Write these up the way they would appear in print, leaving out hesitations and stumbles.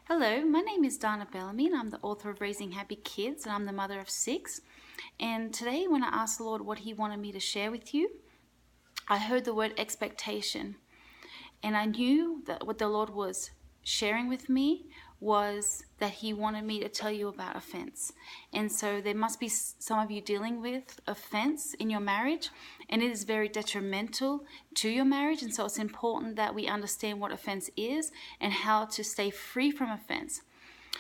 Hello, my name is Dana Bellamy and I'm the author of Raising Happy Kids and I'm the mother of 6. And today when I asked the Lord what He wanted me to share with you, I heard the word expectation. And I knew that what the Lord was sharing with me was that He wanted me to tell you about offense. And so there must be some of you dealing with offense in your marriage, and it is very detrimental to your marriage. And so it's important that we understand what offense is and how to stay free from offense.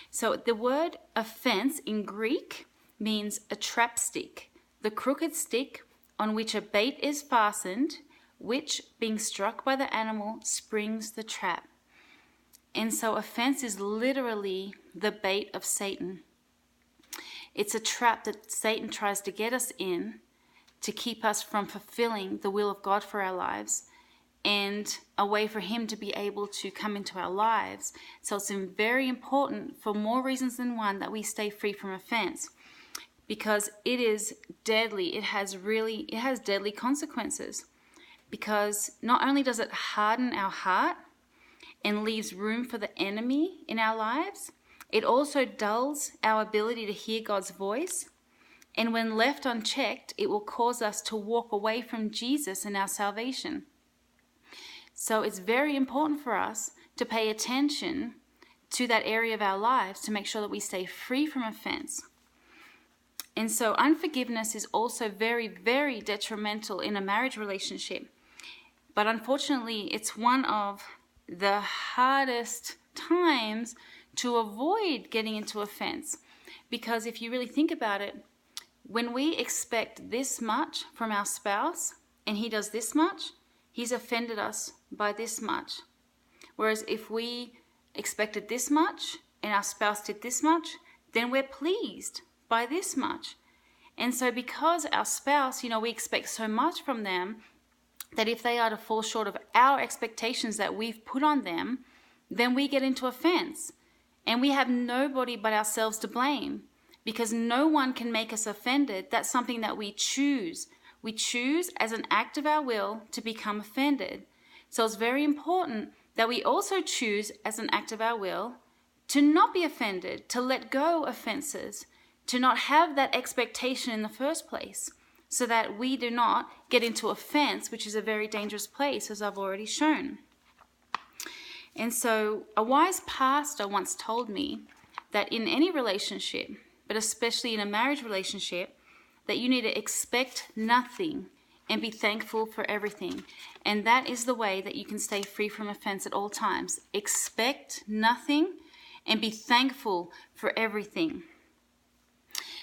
So the word offense in Greek means a trap stick, the crooked stick on which a bait is fastened, which, being struck by the animal, springs the trap. And so offense is literally the bait of Satan. It's a trap that Satan tries to get us in to keep us from fulfilling the will of God for our lives and a way for Him to be able to come into our lives. So it's very important, for more reasons than one, that we stay free from offense, because it is deadly. It has deadly consequences. Because not only does it harden our heart and leaves room for the enemy in our lives, it also dulls our ability to hear God's voice. And when left unchecked, it will cause us to walk away from Jesus and our salvation. So it's very important for us to pay attention to that area of our lives to make sure that we stay free from offense. And so unforgiveness is also very, very detrimental in a marriage relationship. But unfortunately, it's one of the hardest times to avoid getting into offense. Because if you really think about it, when we expect this much from our spouse and he does this much, he's offended us by this much. Whereas if we expected this much and our spouse did this much, then we're pleased by this much. And so because our spouse, we expect so much from them, that if they are to fall short of our expectations that we've put on them, then we get into offense. And we have nobody but ourselves to blame, because no one can make us offended. That's something that we choose. We choose as an act of our will to become offended. So it's very important that we also choose as an act of our will to not be offended, to let go offenses, to not have that expectation in the first place, so that we do not get into offense, which is a very dangerous place, as I've already shown. And so a wise pastor once told me that in any relationship, but especially in a marriage relationship, that you need to expect nothing and be thankful for everything. And that is the way that you can stay free from offense at all times. Expect nothing and be thankful for everything.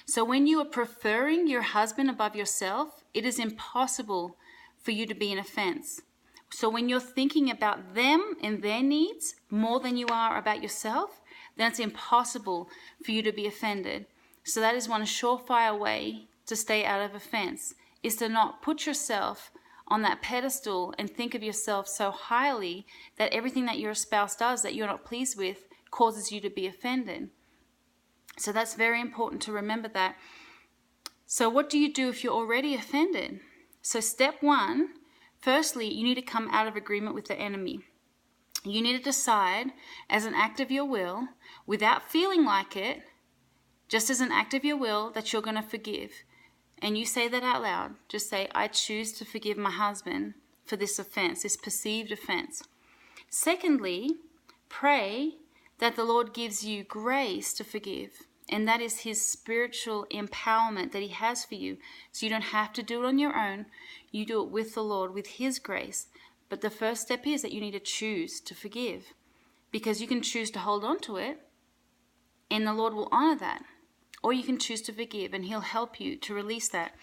So when you are preferring your husband above yourself, it is impossible for you to be in offense. So when you're thinking about them and their needs more than you are about yourself, then it's impossible for you to be offended. So that is one surefire way to stay out of offense, is to not put yourself on that pedestal and think of yourself so highly that everything that your spouse does that you're not pleased with causes you to be offended. So that's very important to remember that. So what do you do if you're already offended? So step 1, firstly, you need to come out of agreement with the enemy. You need to decide as an act of your will, without feeling like it, just as an act of your will, that you're going to forgive. And you say that out loud. Just say, I choose to forgive my husband for this offense, this perceived offense. Secondly, pray that the Lord gives you grace to forgive. And that is His spiritual empowerment that He has for you. So you don't have to do it on your own. You do it with the Lord, with His grace. But the first step is that you need to choose to forgive. Because you can choose to hold on to it, and the Lord will honor that. Or you can choose to forgive, and He'll help you to release that.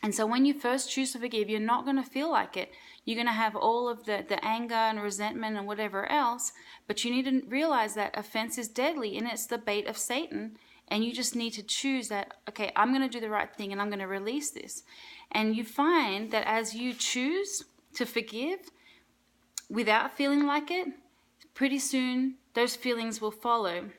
And so when you first choose to forgive, you're not going to feel like it. You're going to have all of the anger and resentment and whatever else. But you need to realize that offense is deadly, and it's the bait of Satan. And you just need to choose that, okay, I'm going to do the right thing, and I'm going to release this. And you find that as you choose to forgive without feeling like it, pretty soon those feelings will follow.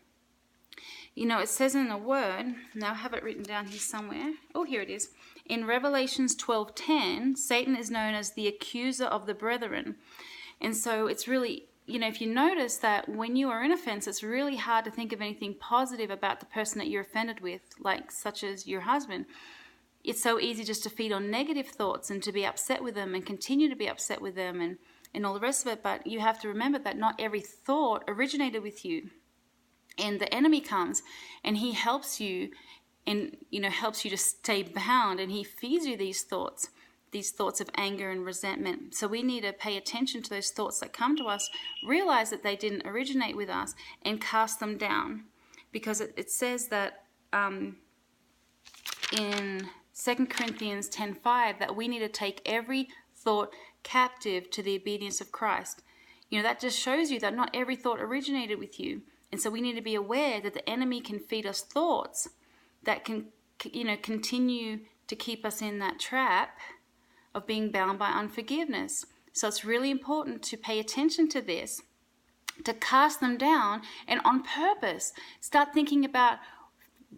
It says in the Word, now I have it written down here somewhere. Oh, here it is. In Revelations 12:10, Satan is known as the accuser of the brethren. And so it's really if you notice that when you are in offense, it's really hard to think of anything positive about the person that you're offended with, like such as your husband. It's so easy just to feed on negative thoughts and to be upset with them and continue to be upset with them and all the rest of it. But you have to remember that not every thought originated with you. And the enemy comes and he helps you and, helps you to stay bound, and he feeds you these thoughts of anger and resentment. So we need to pay attention to those thoughts that come to us, realize that they didn't originate with us, and cast them down. Because it says that in 2 Corinthians 10:5 that we need to take every thought captive to the obedience of Christ. That just shows you that not every thought originated with you. And so we need to be aware that the enemy can feed us thoughts that can, continue to keep us in that trap of being bound by unforgiveness. So it's really important to pay attention to this, to cast them down, and on purpose start thinking about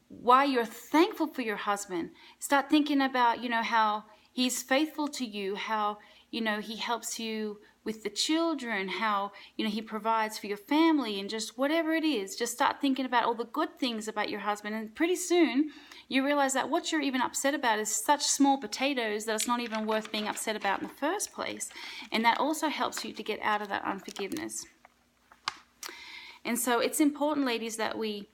why you're thankful for your husband. Start thinking about, how he's faithful to you, how, he helps you with the children, how, he provides for your family, and just whatever it is, just start thinking about all the good things about your husband. And pretty soon you realize that what you're even upset about is such small potatoes that it's not even worth being upset about in the first place. And that also helps you to get out of that unforgiveness. And so it's important, ladies, that we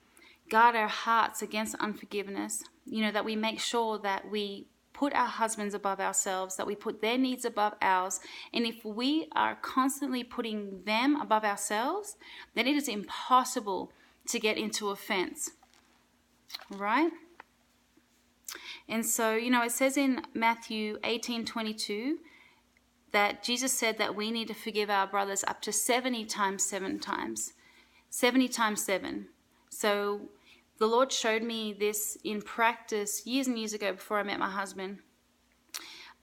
guard our hearts against unforgiveness, that we make sure that we put our husbands above ourselves, that we put their needs above ours. And if we are constantly putting them above ourselves, then it is impossible to get into offense, right? And so, it says in Matthew 18:22 that Jesus said that we need to forgive our brothers up to 70 times 7 times. 70 times 7. So the Lord showed me this in practice years and years ago before I met my husband.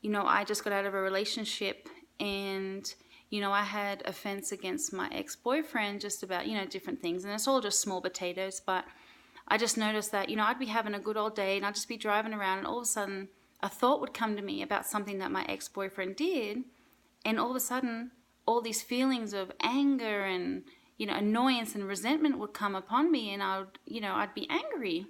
I just got out of a relationship, and, I had offense against my ex-boyfriend just about, different things. And it's all just small potatoes, but I just noticed that, I'd be having a good old day and I'd just be driving around, and all of a sudden a thought would come to me about something that my ex-boyfriend did. And all of a sudden, all these feelings of anger and, annoyance and resentment would come upon me, and I'd be angry.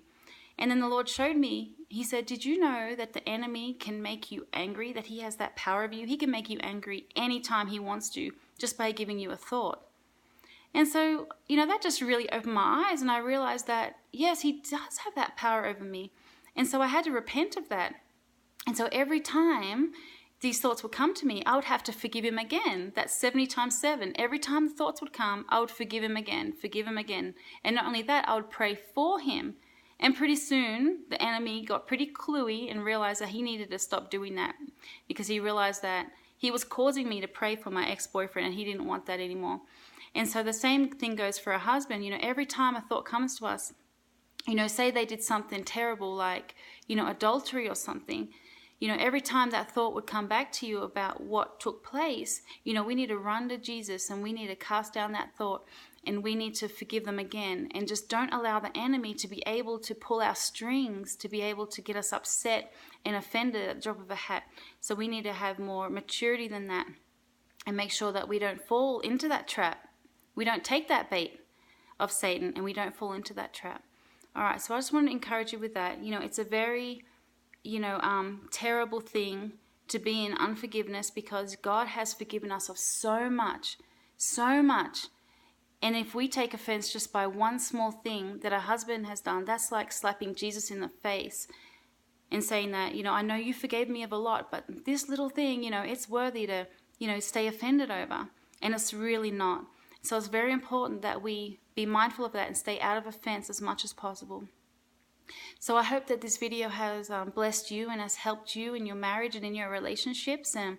And then the Lord showed me, he said, did you know that the enemy can make you angry, that he has that power of you? He can make you angry anytime he wants to, just by giving you a thought. And so, that just really opened my eyes, and I realized that, yes, he does have that power over me. And so I had to repent of that. And so every time these thoughts would come to me, I would have to forgive him again. That's 70 times 7. Every time the thoughts would come, I would forgive him again. And not only that, I would pray for him. And pretty soon, the enemy got pretty cluey and realized that he needed to stop doing that, because he realized that he was causing me to pray for my ex-boyfriend, and he didn't want that anymore. And so the same thing goes for a husband. Every time a thought comes to us, say they did something terrible like, adultery or something, every time that thought would come back to you about what took place, we need to run to Jesus, and we need to cast down that thought, and we need to forgive them again. And just don't allow the enemy to be able to pull our strings, to be able to get us upset and offended at the drop of a hat. So we need to have more maturity than that, and make sure that we don't fall into that trap. We don't take that bait of Satan, and we don't fall into that trap. All right, so I just want to encourage you with that. It's a very terrible thing to be in unforgiveness, because God has forgiven us of so much. And if we take offense just by one small thing that a husband has done, that's like slapping Jesus in the face and saying that, I know you forgave me of a lot, but this little thing, it's worthy to, stay offended over. And it's really not. So it's very important that we be mindful of that and stay out of offense as much as possible. So I hope that this video has blessed you and has helped you in your marriage and in your relationships. And,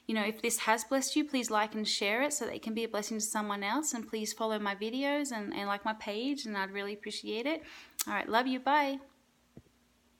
if this has blessed you, please like and share it so that it can be a blessing to someone else. And please follow my videos and like my page, and I'd really appreciate it. All right, love you. Bye.